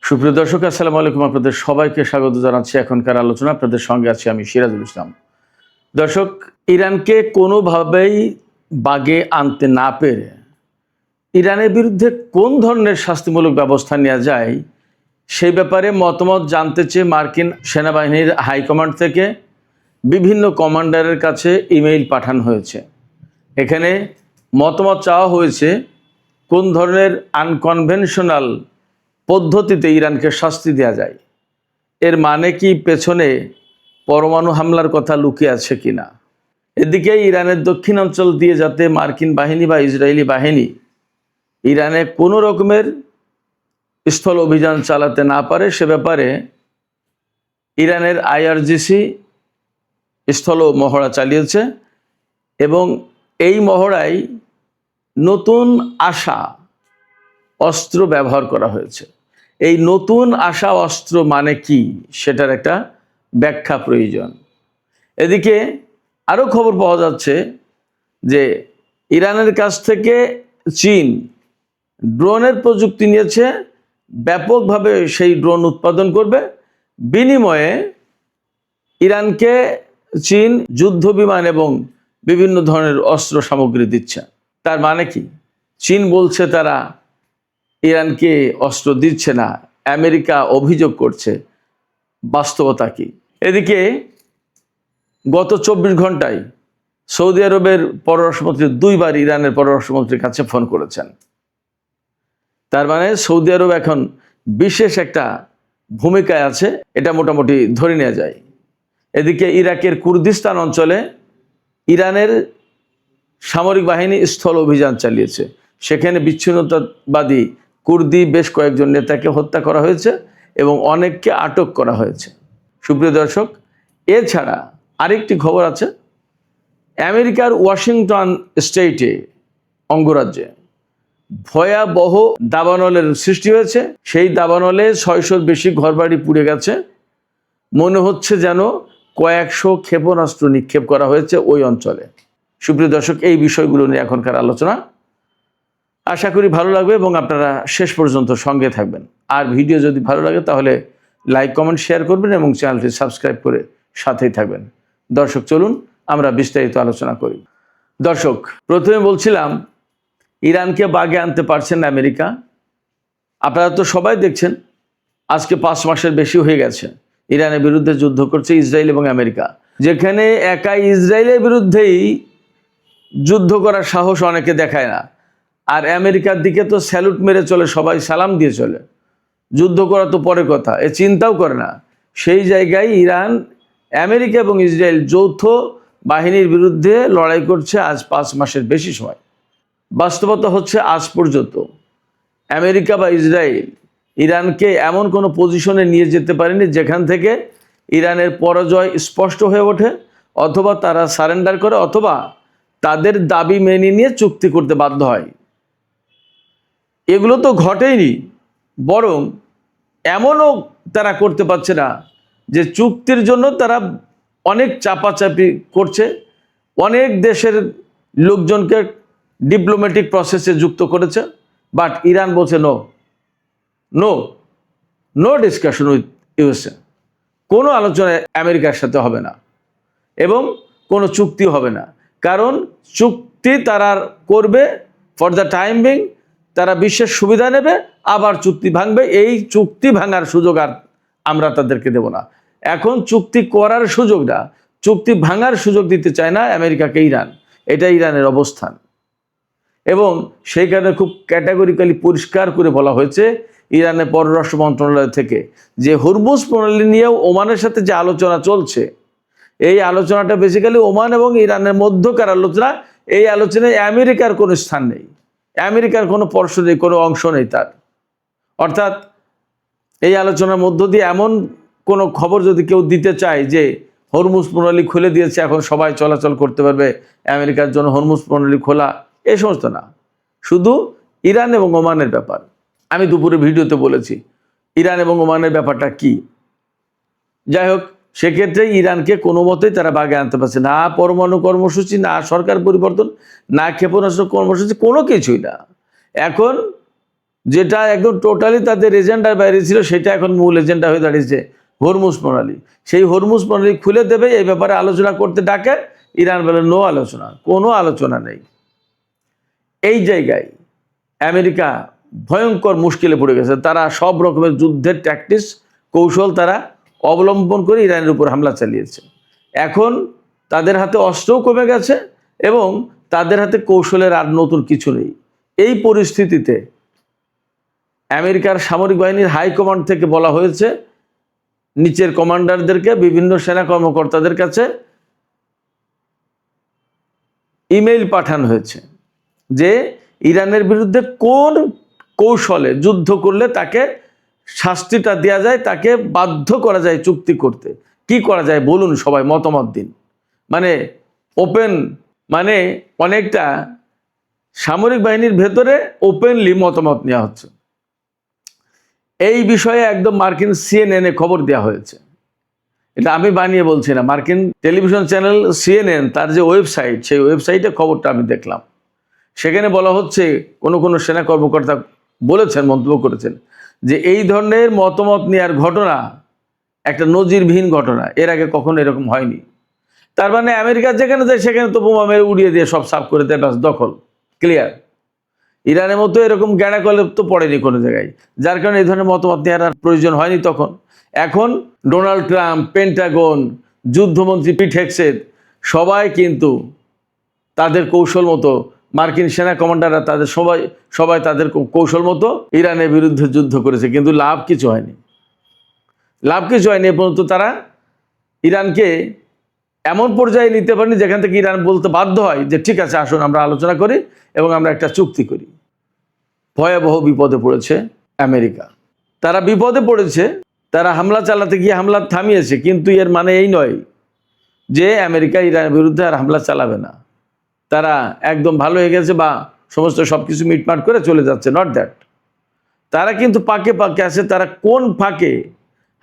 সুপ্রিয় দর্শক, আসসালামু আলাইকুম। আপনাদের সবাইকে স্বাগত জানাচ্ছি এখনকার আলোচনা। আপনাদের সঙ্গে আছি আমি সিরাজুল ইসলাম। দর্শক, ইরানকে কোনোভাবেই বাগে আনতে না পেরে ইরানের বিরুদ্ধে কোন ধরনের শাস্তিমূলক ব্যবস্থা নেওয়া যায় সেই ব্যাপারে মতামত জানতে চেয়ে মার্কিন সেনাবাহিনীর হাইকমান্ড থেকে বিভিন্ন কমান্ডারের কাছে ইমেইল পাঠানো হয়েছে। এখানে মতামত চাওয়া হয়েছে কোন ধরনের আনকনভেনশনাল পদ্ধতিতে ইরানকে শাস্তি দেওয়া যায়। এর মানে কি পেছনে পরমাণু হামলার কথা লুকিয়ে আছে কিনা। এদিকে ইরানের দক্ষিণাঞ্চল দিয়ে যাতে মার্কিন বাহিনী বা ইসরায়েলি বাহিনী ইরানে কোনো রকমের স্থল অভিযান চালাতে না পারে সে ব্যাপারে ইরানের আইআরজিসি স্থল মহড়া চালিয়েছে এবং এই মহড়ায় নতুন আসা অস্ত্র ব্যবহার করা হয়েছে। এই নতুন আসা অস্ত্র মানে কি সেটার একটা ব্যাখ্যা প্রয়োজন। এদিকে আরও খবর পাওয়া যাচ্ছে যে ইরানের কাছ থেকে চীন ড্রোনের প্রযুক্তি নিয়েছে, ব্যাপকভাবে সেই ড্রোন উৎপাদন করবে। বিনিময়ে ইরানকে চীন যুদ্ধ বিমান এবং বিভিন্ন ধরনের অস্ত্র সামগ্রী দিচ্ছে। তার মানে কি? চীন বলছে তারা ইরানকে অস্ত্র দিচ্ছে না, আমেরিকা অভিযোগ করছে। বাস্তবতা কি? এদিকে গত 24 ঘন্টায় সৌদি আরবের পররাষ্ট্রমন্ত্রী দুইবার ইরানের পররাষ্ট্রমন্ত্রীর কাছে ফোন করেছেন। তার মানে সৌদি আরব এখন বিশেষ একটা ভূমিকায় আছে, এটা মোটামুটি ধরে নেওয়া যায়। এদিকে ইরাকের কুর্দিস্তান অঞ্চলে ইরানের সামরিক বাহিনী স্থল অভিযান চালিয়েছে। সেখানে বিচ্ছিন্নতাবাদী কুর্দি বেশ কয়েকজন নেতাকে হত্যা করা হয়েছে এবং অনেককে আটক করা হয়েছে। সুপ্রিয় দর্শক, এছাড়া আরেকটি খবর আছে। আমেরিকার ওয়াশিংটন স্টেটে অঙ্গরাজ্যে ভয়াবহ দাবানলের সৃষ্টি হয়েছে। সেই দাবানলে 600-র বেশি ঘরবাড়ি পুড়ে গেছে। মনে হচ্ছে যেন কয়েকশো ক্ষেপণাস্ত্র নিক্ষেপ করা হয়েছে ওই অঞ্চলে। সুপ্রিয় দর্শক, এই বিষয়গুলো নিয়ে এখনকার আলোচনা। আশা করি ভালো লাগবে এবং আপনারা শেষ পর্যন্ত সঙ্গে থাকবেন। আর ভিডিও যদি ভালো লাগে তাহলে লাইক, কমেন্ট, শেয়ার করবেন এবং চ্যানেলটি সাবস্ক্রাইব করে সাথেই থাকবেন। দর্শক, চলুন আমরা বিস্তারিত আলোচনা করি। দর্শক, প্রথমে বলছিলাম ইরানকে বাগে আনতে পারছেন না আমেরিকা। আপনারা তো সবাই দেখছেন আজকে 5 মাসের বেশি হয়ে গেছে ইরানের বিরুদ্ধে যুদ্ধ করছে ইসরায়েল এবং আমেরিকা। যেখানে একাই ইসরায়েলের বিরুদ্ধেই যুদ্ধ করার সাহস অনেকে দেখায় না, আর আমেরিকার দিকে তো স্যালুট মেরে চলে, সবাই সালাম দিয়ে চলে। যুদ্ধ করা তো পরে কথা, এ চিন্তাও করে না। সেই জায়গায় ইরান, আমেরিকা এবং ইসরায়েল যৌথ বাহিনীর বিরুদ্ধে লড়াই করছে আজ 5 মাসের বেশি সময়। বাস্তবতা হচ্ছে আজ পর্যন্ত আমেরিকা বা ইসরায়েল ইরানকে এমন কোনো পজিশনে নিয়ে যেতে পারেনি যেখান থেকে ইরানের পরাজয় স্পষ্ট হয়ে ওঠে, অথবা তারা সারেন্ডার করে, অথবা তাদের দাবি মেনে নিয়ে চুক্তি করতে বাধ্য হয়। এগুলো তো ঘটেইনি, বরং এমনও তারা করতে পারছে না যে চুক্তির জন্য তারা অনেক চাপাচাপি করছে, অনেক দেশের লোকজনকে ডিপ্লোম্যাটিক প্রসেসে যুক্ত করেছে। বাট ইরান বলছে no no no discussion with USA. কোনো আলোচনা আমেরিকার সাথে হবে না এবং কোনো চুক্তি হবে না। কারণ চুক্তি তারা করবে ফর দ্য টাইম বিং, তারা বিশ্বের সুবিধা নেবে, আবার চুক্তি ভাঙবে। এই চুক্তি ভাঙার সুযোগ আর আমরা তাদেরকে দেব না। এখন চুক্তি করার সুযোগ না, চুক্তি ভাঙার সুযোগ দিতে চায় না আমেরিকাকে ইরান। এটা ইরানের অবস্থান এবং সেই কারণে খুব ক্যাটাগরিক্যালি পরিষ্কার করে বলা হয়েছে ইরানের পররাষ্ট্র মন্ত্রণালয় থেকে যে হরমুজ প্রণালী নিয়েও ওমানের সাথে যে আলোচনা চলছে, এই আলোচনাটা বেসিক্যালি ওমান এবং ইরানের মধ্যকার আলোচনা। এই আলোচনায় আমেরিকার কোনো স্থান নেই, আমেরিকার কোনো পর্ষ নেই, কোনো অংশ নেই তার। অর্থাৎ এই আলোচনার মধ্য দিয়ে এমন কোনো খবর যদি কেউ দিতে চায় যে হরমুজ প্রণালী খুলে দিয়েছে, এখন সবাই চলাচল করতে পারবে, আমেরিকার জন্য হরমুজ প্রণালী খোলা, এই সমস্ত না, শুধু ইরান এবং ওমানের ব্যাপার। আমি দুপুরে ভিডিওতে বলেছি ইরান এবং ওমানের ব্যাপারটা কি। যাই হোক, সেক্ষেত্রে ইরানকে কোনো মতেই তারা বাগে আনতে পারছে না। পরমাণু কর্মসূচি, না সরকার পরিবর্তন, না ক্ষেপণাস্ত্র কর্মসূচি, কোনো কিছুই না। এখন যেটা একদম টোটালি তাদের এজেন্ডার বাইরে ছিল, সেটা এখন মূল এজেন্ডা হয়ে দাঁড়িয়েছে হরমুজ প্রণালী। সেই হরমুজ প্রণালী খুলে দেবে, এই ব্যাপারে আলোচনা করতে ডাকে, ইরান বলে নো আলোচনা, কোনো আলোচনা নেই। এই জায়গায় আমেরিকা ভয়ঙ্কর মুশকিলে পড়ে গেছে। তারা সব রকমের যুদ্ধের ট্যাকটিক্স কৌশল তারা অবলম্বন করে ইরানের উপর হামলা চালিয়েছে। এখন তাদের হাতে অস্ত্রও কমে গেছে এবং তাদের হাতে কৌশলের আর নতুন কিছু নেই। এই পরিস্থিতিতে আমেরিকার সামরিক বাহিনীর হাইকমান্ড থেকে বলা হয়েছে নিচের কমান্ডারদেরকে, বিভিন্ন সেনা কর্মকর্তাদের কাছে ইমেইল পাঠানো হয়েছে যে ইরানের বিরুদ্ধে কোন কৌশলে যুদ্ধ করলে তাকে শাস্তিটা দেওয়া যায়, তাকে বাধ্য করা যায় চুক্তি করতে। কি করা যায় বলুন, সবাই মতামত দিন। মানে ওপেন, মানে অনেকটা সামরিক বাহিনীর ভেতরে ওপেনলি মতামত নেওয়া হচ্ছে। এই বিষয়ে একদম মার্কিন সিএনএন-এ খবর দেওয়া হয়েছে। এটা আমি বানিয়ে বলছি না, মার্কিন টেলিভিশন চ্যানেল সিএনএন তার যে ওয়েবসাইট, সেই ওয়েবসাইটে খবরটা আমি দেখলাম। সেখানে বলা হচ্ছে কোনো সেনা কর্মকর্তা বলেছেন, মন্তব্য করেছেন যে এই ধরনের মতামত নেওয়ার ঘটনা একটা নজিরবিহীন ঘটনা, এর আগে কখনো এরকম হয়নি। তার মানে আমেরিকা যেখানে যায় সেখানে তো বোমা মেরে উড়িয়ে দিয়ে সব সাফ করে দেয়, ব্যাস দখল, ক্লিয়ার। ইরানের মতো এরকম গ্যাড়া কলে তো পড়েনি কোনো জায়গায়, যার কারণে এই ধরনের মতামত নেওয়ার আর প্রয়োজন হয়নি তখন। এখন ডোনাল্ড ট্রাম্প, পেন্টাগন, যুদ্ধমন্ত্রী পিট হেগসেথ সবাই কিন্তু তাদের কৌশল মতো, মার্কিন সেনা কমান্ডাররা তাদের সবাই তাদের কৌশল মতো ইরানের বিরুদ্ধে যুদ্ধ করেছে, কিন্তু লাভ কিছু হয়নি। এ পর্যন্ত তারা ইরানকে এমন পর্যায়ে নিতে পারেনি যেখান থেকে ইরান বলতে বাধ্য হয় যে ঠিক আছে, আসুন আমরা আলোচনা করি এবং আমরা একটা চুক্তি করি। ভয়াবহ বিপদে পড়েছে আমেরিকা। তারা বিপদে পড়েছে, তারা হামলা চালাতে গিয়ে হামলা থামিয়েছে, কিন্তু এর মানে এই নয় যে আমেরিকা ইরানের বিরুদ্ধে আর হামলা চালাবে না। তারা একদম ভালো হয়ে গেছে বা সমস্ত সব কিছু মিটমাট করে চলে যাচ্ছে, নট দ্যাট। তারা কিন্তু পাকে পাকে আছে। তারা কোন ফাঁকে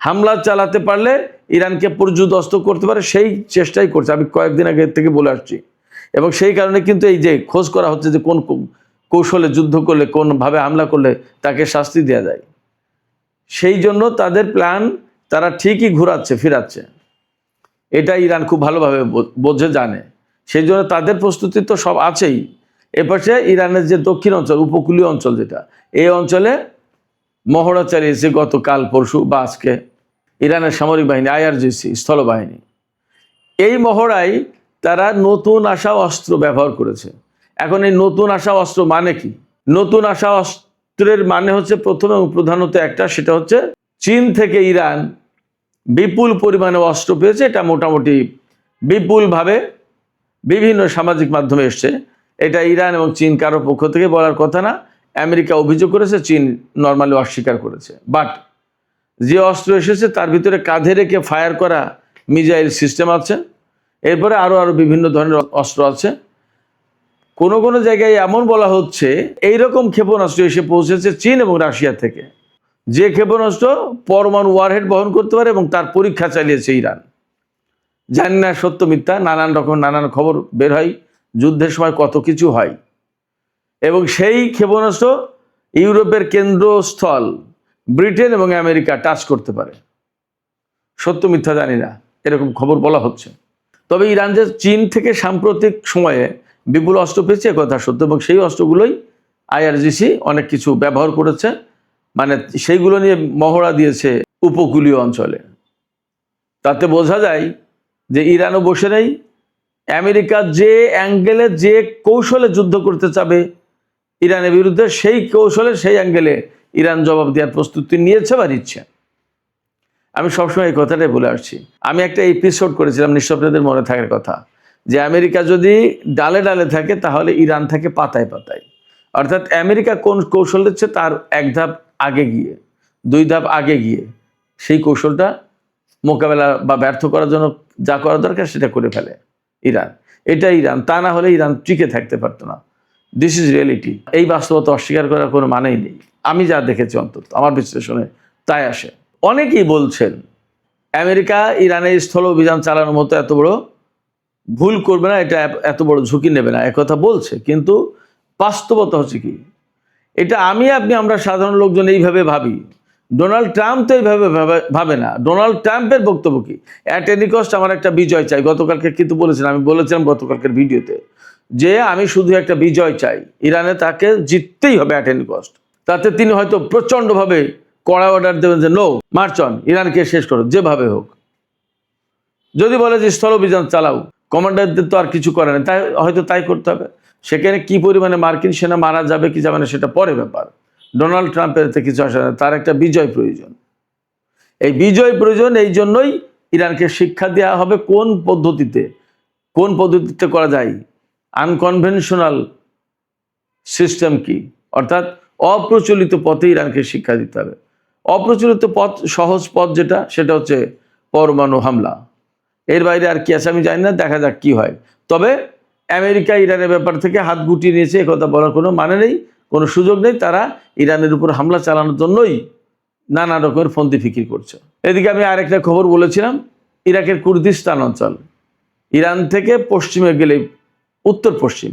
হামলা চালাতে পারলে ইরানকে পর্যুদস্ত করতে পারে সেই চেষ্টাই করছে। আমি কয়েকদিন আগে থেকে বলে আসছি, এবং সেই কারণে কিন্তু এই যে খোঁজ করা হচ্ছে যে কোন কৌশলে যুদ্ধ করলে, কোনভাবে হামলা করলে তাকে শাস্তি দেওয়া যায়। সেই জন্য তাদের প্ল্যান তারা ঠিকই ঘোরাচ্ছে ফিরাচ্ছে, এটা ইরান খুব ভালোভাবে বোঝে, জানে। সেই জন্য তাদের প্রস্তুতি তো সব আছেই। এপাশে ইরানের যে দক্ষিণ অঞ্চল, উপকূলীয় অঞ্চল যেটা, এই অঞ্চলে মহড়া চালিয়েছে গতকাল পরশু বা আজকে ইরানের সামরিক বাহিনী, আইআরজিসি স্থলবাহিনী। এই মহড়ায় তারা নতুন আসা অস্ত্র ব্যবহার করেছে। এখন এই নতুন আসা অস্ত্র মানে কি? নতুন আসা অস্ত্রের মানে হচ্ছে প্রথম এবং প্রধানত একটা, সেটা হচ্ছে চীন থেকে ইরান বিপুল পরিমাণে অস্ত্র পেয়েছে। এটা মোটামুটি বিপুলভাবে বিভিন্ন সামাজিক মাধ্যমে এসছে। এটা ইরান এবং চীন কারো পক্ষ থেকে বলার কথা না। আমেরিকা অভিযোগ করেছে, চীন নর্মালি অস্বীকার করেছে। বাট যে অস্ত্র এসেছে তার ভিতরে কাঁধে রেখে ফায়ার করা মিসাইল সিস্টেম আছে, এরপরে আরও বিভিন্ন ধরনের অস্ত্র আছে। কোনো জায়গায় এমন বলা হচ্ছে এইরকম ক্ষেপণাস্ত্র এসে পৌঁছেছে চীন এবং রাশিয়া থেকে, যে ক্ষেপণাস্ত্র পরমাণু ওয়ারহেড বহন করতে পারে, এবং তার পরীক্ষা চালিয়েছে ইরান। জানি না সত্য মিথ্যা, নানান খবর বের হয়, যুদ্ধের সময় কত কিছু হয়। এবং সেই ক্ষেপণাস্ত্র ইউরোপের কেন্দ্রস্থল ব্রিটেন এবং আমেরিকা টাচ করতে পারে। সত্য মিথ্যা জানি না, এরকম খবর বলা হচ্ছে। তবে ইরান যে চীন থেকে সাম্প্রতিক সময়ে বিপুল অস্ত্র পেয়েছে কথা সত্য, এবং সেই অস্ত্রগুলোই আইআরজিসি অনেক কিছু ব্যবহার করেছে, মানে সেইগুলো নিয়ে মহড়া দিয়েছে উপকূলীয় অঞ্চলে। তাতে বোঝা যায় যে ইরানও বসে নেই। আমেরিকা যে অ্যাঙ্গেলে, যে কৌশলে যুদ্ধ করতে চাবে ইরানের বিরুদ্ধে, সেই কৌশলে, সেই অ্যাঙ্গেলে ইরান জবাব দেওয়ার প্রস্তুতি নিয়েছে বা নিচ্ছে। আমি সবসময় এই কথাটাই বলে আসছি। আমি একটা এপিসোড করেছিলাম, নিশ্চয় আপনাদের মনে থাকার কথা, যে আমেরিকা যদি ডালে ডালে থাকে তাহলে ইরান থাকে পাতায় পাতায়। অর্থাৎ আমেরিকা কোন কৌশল দিচ্ছে তার এক ধাপ আগে গিয়ে, দুই ধাপ আগে গিয়ে সেই কৌশলটা মোকাবেলা বা ব্যর্থ করার জন্য যা করা দরকার সেটা করে ফেলে ইরান। এটা ইরান, তা না হলে ইরান টিকে থাকতে পারতো না। This is reality. এই বাস্তবতা অস্বীকার করার কোনো মানেই নেই। আমি যা দেখেছি, অন্তত আমার বিশ্লেষণে তাই আসে। অনেকেই বলছেন আমেরিকা ইরানের স্থল অভিযান চালানোর মতো এত বড় ভুল করবে না, এটা এত বড় ঝুঁকি নেবে না, একথা বলছে। কিন্তু বাস্তবতা হচ্ছে কি, এটা আমরা সাধারণ লোকজন এইভাবে ভাবি, ডোনাল্ড ট্রাম্প তো এইভাবে ভাবে না। ডোনাল্ড ট্রাম্পের বক্তব্য কি, অ্যাট এনি কস্ট আমার একটা বিজয় চাই। গতকালকে কিন্তু আমি বলেছিলাম গতকালকের ভিডিওতে যে আমি শুধু একটা বিজয় চাই, ইরানে তাকে জিততেই হবে অ্যাট এনি কস্ট। তাতে তিনি হয়তো প্রচণ্ডভাবে কড়া অর্ডার দেবেন যে নো, মার্চ অন, ইরানকে শেষ করো যেভাবে হোক। যদি বলে যে স্থল অভিযান চালাও, কমান্ডারদের তো আর কিছু করে না, তাই হয়তো তাই করতে হবে। সেখানে কি পরিমাণে মার্কিন সেনা মারা যাবে কি যাবে না সেটা পরে ব্যাপার। ডোনাল্ড ট্রাম্পের এতে কিছু আসে না, তার একটা বিজয় প্রয়োজন। এই বিজয় প্রয়োজন, এই জন্যই ইরানকে শিক্ষা দেওয়া হবে কোন পদ্ধতিতে করা যায়, আনকনভেনশনাল সিস্টেম কি, অর্থাৎ অপ্রচলিত পথে ইরানকে শিক্ষা দিতে হবে। অপ্রচলিত পথ, সহজ পথ যেটা, সেটা হচ্ছে পরমাণু হামলা। এর বাইরে আর কি আছে আমি জানি না, দেখা যাক কি হয়। তবে আমেরিকা ইরানের ব্যাপার থেকে হাত গুটিয়ে নিয়েছে, একথা বলার কোনো মানে নেই, কোনো সুযোগ নেই। তারা ইরানের উপর হামলা চালানোর জন্যই নানা রকমের ফন্দি ফিকির করছে। এদিকে আমি আরেকটা খবর বলেছিলাম, ইরাকের কুর্দিস্তান অঞ্চল, ইরান থেকে পশ্চিমে গেলে উত্তর পশ্চিম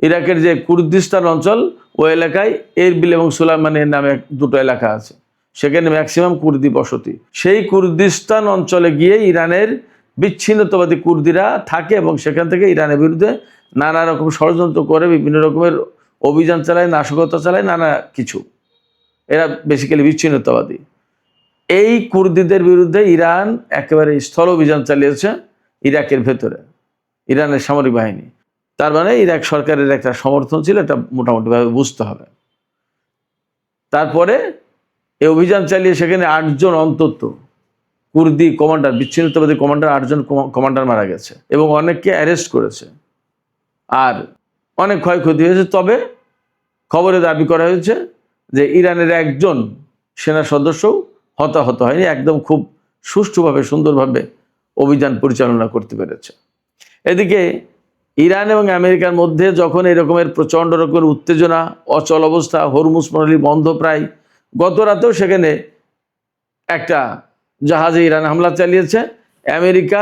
ইরাকের যে কুর্দিস্তান অঞ্চল, ওই এলাকায় এরবিল এবং সুলাইমানের নামে দুটো এলাকা আছে, সেখানে ম্যাক্সিমাম কুর্দি বসতি। সেই কুর্দিস্তান অঞ্চলে গিয়ে ইরানের বিচ্ছিন্নতাবাদী কুর্দিরা থাকে এবং সেখান থেকে ইরানের বিরুদ্ধে নানা রকম ষড়যন্ত্র করে, বিভিন্ন রকমের অভিযান চালায়, নাশকতা চালায়, নানা কিছু। এরা বেসিক্যালি বিচ্ছিন্নতাবাদী। এই কুর্দিদের বিরুদ্ধে ইরান একেবারে স্থল অভিযান চালিয়েছে ইরাকের ভেতরে, ইরানের সামরিক বাহিনী। তার মানে ইরাক সরকারের একটা সমর্থন ছিল, এটা মোটামুটিভাবে বুঝতে হবে। তারপরে এই অভিযান চালিয়ে সেখানে 8 জন অন্তত কুর্দি কমান্ডার, বিচ্ছিন্নতাবাদী কমান্ডার, 8 জন কমান্ডার মারা গেছে এবং অনেককে অ্যারেস্ট করেছে, আর অনেক ক্ষয়ক্ষতি হয়েছে। তবে খবরে দাবি করা হয়েছে যে ইরানের একজন সেনা সদস্যও হতাহত হয়নি, একদম খুব সুষ্ঠুভাবে সুন্দরভাবে অভিযান পরিচালনা করতে পেরেছে। এদিকে ইরান এবং আমেরিকার মধ্যে যখন এরকমের প্রচণ্ড রকমের উত্তেজনা, অচল অবস্থা, হরমুজ প্রণালী বন্ধ প্রায়, গত রাতেও সেখানে একটা জাহাজে ইরান হামলা চালিয়েছে। আমেরিকা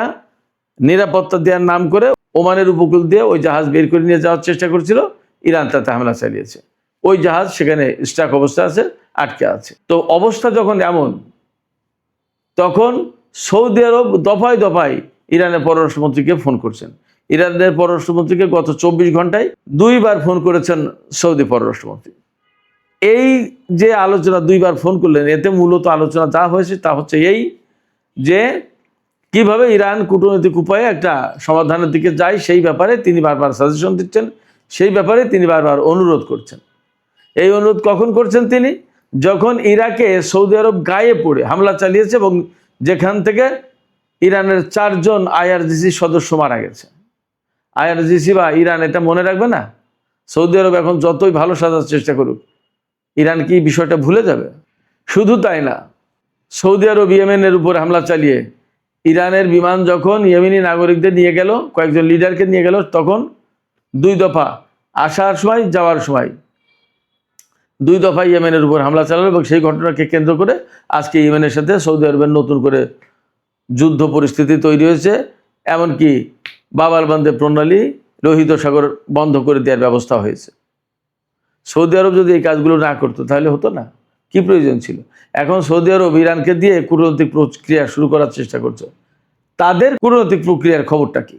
নিরাপত্তা দেওয়ার নাম করে ওমানের উপকূল দিয়ে ওই জাহাজ বের করে নিয়ে যাওয়ার চেষ্টা করছিল, ইরান তাতে হামলা চালিয়েছে। ওই জাহাজ সেখানে স্টাক অবস্থা আছে, আটকে আছে। তো অবস্থা যখন এমন, তখন সৌদি আরব দফায় দফায় ইরানের পররাষ্ট্রমন্ত্রীকে ফোন করছেন। ইরানের পররাষ্ট্রমন্ত্রীকে গত 24 ঘন্টায় 2 বার ফোন করেছেন সৌদি পররাষ্ট্রমন্ত্রী। এই যে আলোচনা 2 বার ফোন করলেন, এতে মূলত আলোচনা যা হয়েছে তা হচ্ছে এই যে কিভাবে ইরান কূটনৈতিক উপায়ে একটা সমাধানের দিকে যায়, সেই ব্যাপারে তিনি বারবার সাজেশন দিচ্ছেন, সেই ব্যাপারে তিনি বারবার অনুরোধ করছেন। এই অনুরোধ কখন করছেন তিনি? যখন ইরাকে সৌদি আরব গায়ে পড়ে হামলা চালিয়েছে এবং যেখান থেকে ইরানের 4 জন IRGC সদস্য মারা গেছে। IRGC বা ইরান এটা মনে রাখবে না? সৌদি আরব এখন যতই ভালো সাজার চেষ্টা করুক, ইরান কি বিষয়টা ভুলে যাবে? শুধু তাই না, সৌদি আরব ইয়েমেনের উপর হামলা চালিয়ে ইরানের বিমান যখন ইয়েমেনি নাগরিকদের নিয়ে গেল, কয়েকজন লিডারকে নিয়ে গেল, তখন 2 দফা আসার সময় যাওয়ার সময় 2 দফা ইয়েমেনের উপর হামলা চালালো এবং সেই ঘটনাকে কেন্দ্র করে আজকে ইয়েমেনের সাথে সৌদি আরবের নতুন করে যুদ্ধ পরিস্থিতি তৈরি হয়েছে। এমনকি বাবার বান্দে প্রণালী, লোহিত সাগর বন্ধ করে দেওয়ার ব্যবস্থা হয়েছে। সৌদি আরব যদি এই কাজগুলো না করতো তাহলে হতো না, কি প্রয়োজন ছিল? এখন সৌদি আরব ইরানকে দিয়ে কূটনৈতিক প্রক্রিয়া শুরু করার চেষ্টা করছে। তাদের কূটনৈতিক প্রক্রিয়ার খবরটা কি?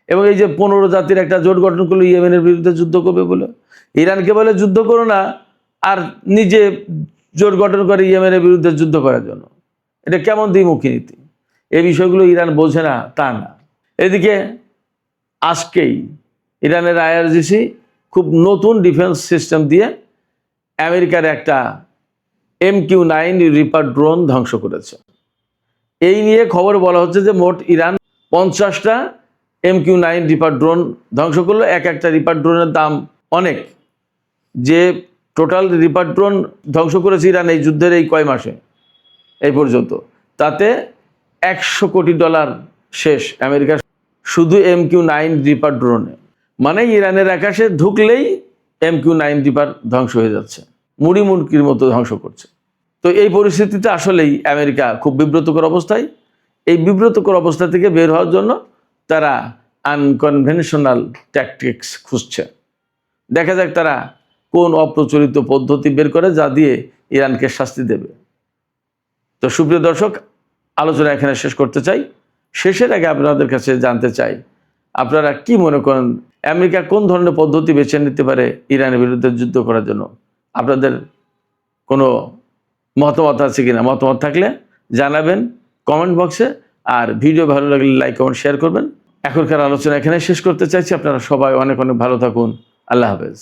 এবং এই যে 15 জাতির একটা জোট গঠন করলো ইয়েমেনের বিরুদ্ধে যুদ্ধ করবে বলে, ইরানকে বলে যুদ্ধ করো না, আর নিজে জোট গঠন করে ইয়েমেনের বিরুদ্ধে যুদ্ধ করার জন্য। এটা কেমন দ্বিমুখী নীতি? এই বিষয়গুলো ইরান বোঝে না তা না। এদিকে আজকেই ইরানের IRGC খুব নতুন ডিফেন্স সিস্টেম দিয়ে আমেরিকার একটা MQ-9 রিপার ড্রোন ধ্বংস করেছে। এই নিয়ে খবর বলা হচ্ছে যে মোট ইরান 50টা MQ-9 রিপার ড্রোন ধ্বংস করলো। একটা রিপার ড্রোনের দাম অনেক। যে টোটাল রিপার ড্রোন ধ্বংস করেছে ইরান এই যুদ্ধের এই কয় মাসে এই পর্যন্ত, তাতে $100 কোটি শেষ আমেরিকার শুধু MQ-9 রিপার ড্রোনে। মানে ইরানের আকাশে ঢুকলেই MQ-9 রিপার ধ্বংস হয়ে যাচ্ছে, মুড়ি মুড়কির মতো ধ্বংস করছে। তো এই পরিস্থিতিতে আসলেই আমেরিকা খুব বিব্রতকর অবস্থায়। এই বিব্রতকর অবস্থা থেকে বের হওয়ার জন্য তারা আনকনভেনশনাল ট্যাকটিক্স খুঁজছে। দেখা যাক তারা কোন অপ্রচলিত পদ্ধতি বের করে যা দিয়ে ইরানকে শাস্তি দেবে। তো সুপ্রিয় দর্শক, আলোচনা এখানে শেষ করতে চাই। শেষের আগে আপনাদের কাছে জানতে চাই, আপনারা কি মনে করেন আমেরিকা কোন ধরনের পদ্ধতি বেছে নিতে পারে ইরানের বিরুদ্ধে যুদ্ধ করার জন্য? আপনাদের কোনো মতামত আছে কিনা? মতামত থাকলে জানাবেন কমেন্ট বক্সে। আর ভিডিও ভালো লাগলে লাইক কমেন্ট শেয়ার করবেন। এখনকার আলোচনা এখানে শেষ করতে চাইছি। আপনারা সবাই অনেক অনেক ভালো থাকুন। আল্লাহ হাফেজ।